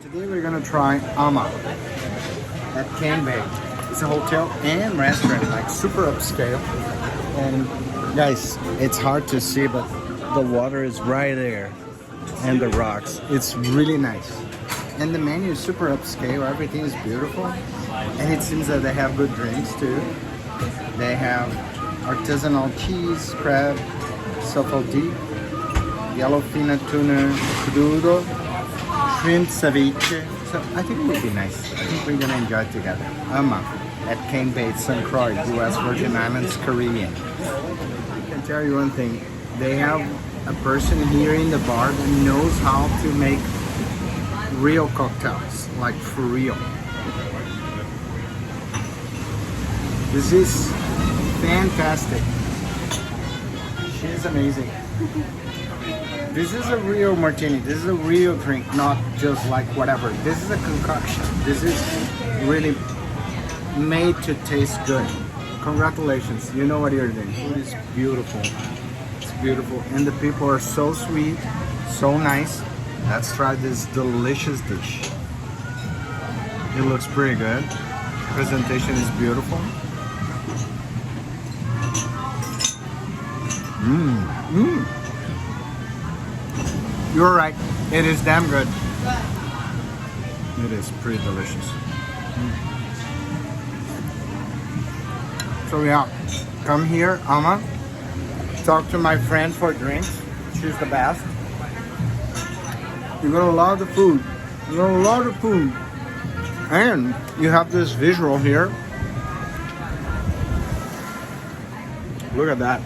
Today we're gonna try Ama at Caribe. It's a hotel and restaurant, like super upscale. And guys, it's hard to see, but the water is right there and the rocks. It's really nice. And the menu is super upscale. Everything is beautiful. And it seems that they have good drinks too. They have artisanal cheese, crab, sofaldi, yellowfin tuna, crudo, shrimp ceviche. So I think it would be nice. I think we're gonna enjoy it together. Ama at Caribe, Saint Croix, U.S. Virgin Islands, Caribbean. I can tell you one thing. They have a person here in the bar that knows how to make real cocktails, like for real. This is fantastic. She's amazing. This is a real martini. This is a real drink, not just like whatever. This is a concoction. This is really made to taste good. Congratulations. You know what you're doing. Food is beautiful. It's beautiful. And the people are so sweet, so nice. Let's try this delicious dish. It looks pretty good. Presentation is beautiful. You're right. It is damn good. It is pretty delicious. So yeah, come here, Ama. Talk to my friend for drinks. She's the best. You're gonna love the food. You're gonna love the food. And you have this visual here. Look at that.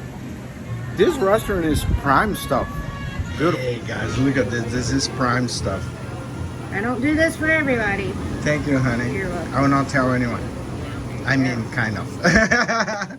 This restaurant is prime stuff. Beautiful. Hey guys, look at this. This is prime stuff. I don't do this for everybody. Thank you, honey. You're welcome. I will not tell anyone. I mean, kind of.